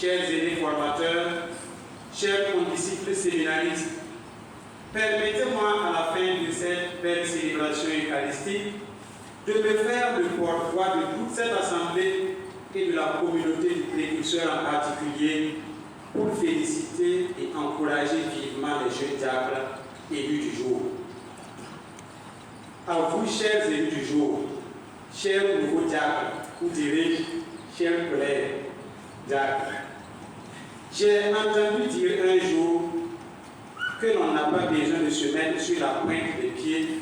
chers aînés formateurs, chers condisciples séminaristes, permettez-moi à la fin de cette belle célébration eucharistique de me faire le porte-voix de toute cette assemblée et de la communauté du précurseur en particulier pour féliciter et encourager vivement les jeunes diacres élus du jour. À vous, chers élus du jour, chers nouveaux diacres, ou dirais-je, chers collègues diacres, j'ai entendu dire un jour que l'on n'a pas besoin de se mettre sur la pointe des pieds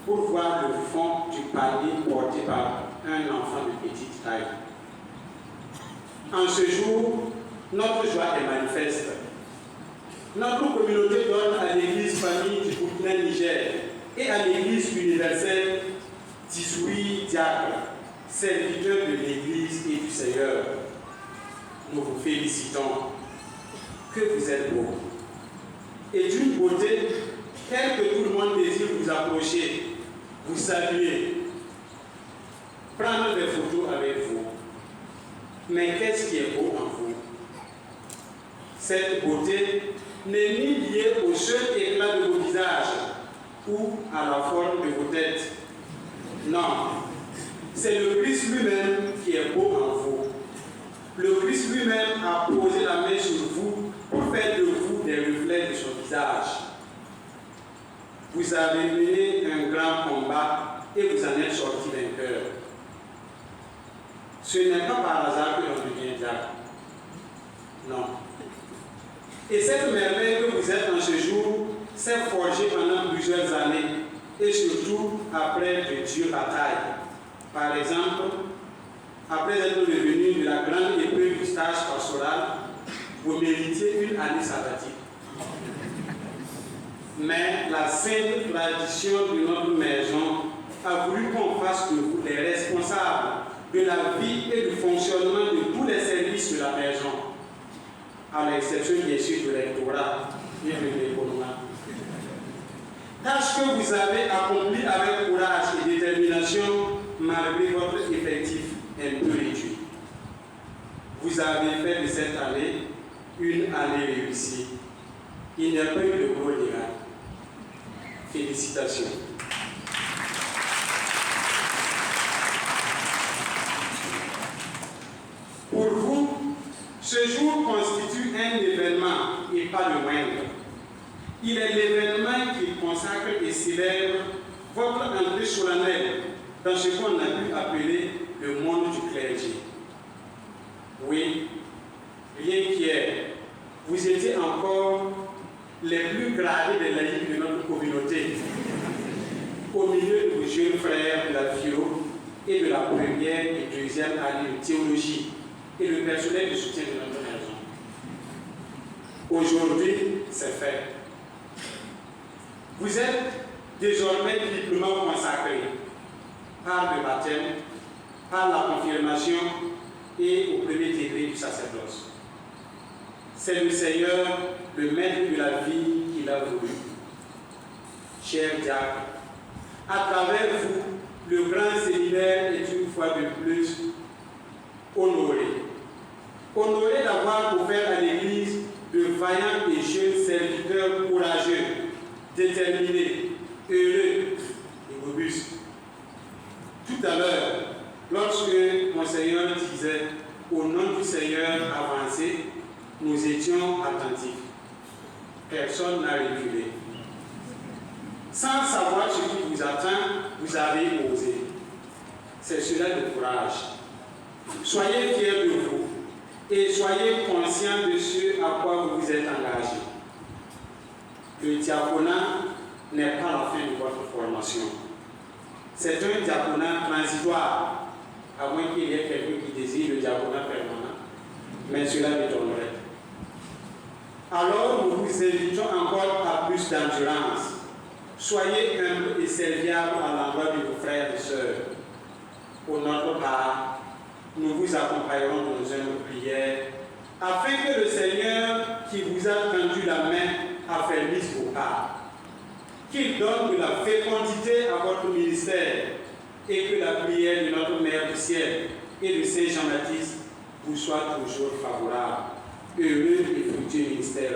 pour voir le fond du panier porté par un enfant de petite taille. En ce jour, notre joie est manifeste. Notre communauté donne à l'Église famille du Burkina Niger et à l'Église universelle 18 diacres, serviteurs de l'Église et du Seigneur. Nous vous félicitons. Que vous êtes beaux. Et d'une beauté telle que tout le monde désire vous approcher, vous saluer, prendre des photos avec vous. Mais qu'est-ce qui est beau en vous? Cette beauté n'est ni liée au seul éclat de vos visages ou à la forme de vos têtes. Non, c'est le Christ lui-même qui est beau en vous. Le Christ lui-même a posé la main sur vous pour faire de vous des reflets de son visage. Vous avez mené un grand combat et vous en êtes sorti vainqueur. Ce n'est pas par hasard que l'on devient diacre. Non. Et cette merveille que vous êtes en ce jour s'est forgée pendant plusieurs années et surtout après de dures batailles. Par exemple, après être revenu de la grande épreuve du stage pastoral, vous méritiez une année sabbatique. Mais la sainte tradition de notre maison a voulu qu'on fasse de vous les responsables de la vie et du fonctionnement de tous les services de la maison, à l'exception bien sûr du rectorat et de l'économie. Tâche que vous avez accomplie avec courage et détermination malgré votre effectif un peu réduit. Vous avez fait de cette année une année réussie. Il n'y a pas eu de gros dégâts. Félicitations. Pour vous, ce jour constitue un événement et pas le moindre. Il est l'événement qui consacre et célèbre votre entrée solennelle dans ce qu'on a pu appeler le monde du clergé. Oui, bien qu'hier, vous étiez encore les plus gradés des laïcs de notre communauté, au milieu de vos jeunes frères de la philo et de la première et deuxième année de théologie et le personnel de soutien de notre maison. Aujourd'hui, c'est fait. Vous êtes désormais triplement consacrés par le baptême, par la confirmation et au premier degré du sacerdoce. C'est le Seigneur, le maître de la vie, qui l'a voulu. Chers diacres, à travers vous, le grand séminaire est une fois de plus honoré. Honoré d'avoir offert à l'Église de vaillants et jeunes serviteurs courageux, déterminés, heureux et robustes. Tout à l'heure, lorsque Monseigneur disait « Au nom du Seigneur avancé », nous étions attentifs. Personne n'a reculé. Sans savoir ce qui vous attend, vous avez osé. C'est cela le courage. Soyez fiers de vous et soyez conscients de ce à quoi vous vous êtes engagés. Le diaconat n'est pas la fin de votre formation. C'est un diaconat transitoire, à moins qu'il y ait quelqu'un qui désire le diaconat permanent. Mais cela m'étonnerait. Alors nous vous invitons encore à plus d'endurance. Soyez humbles et serviables à l'endroit de vos frères et sœurs. Pour notre part, nous vous accompagnerons dans nos humbles prières, afin que le Seigneur qui vous a tendu la main affermisse vos pas. Qu'il donne de la fécondité à votre ministère et que la prière de notre Mère du ciel et de Saint Jean-Baptiste vous vous soit toujours favorable. Heureux et fructueux ministère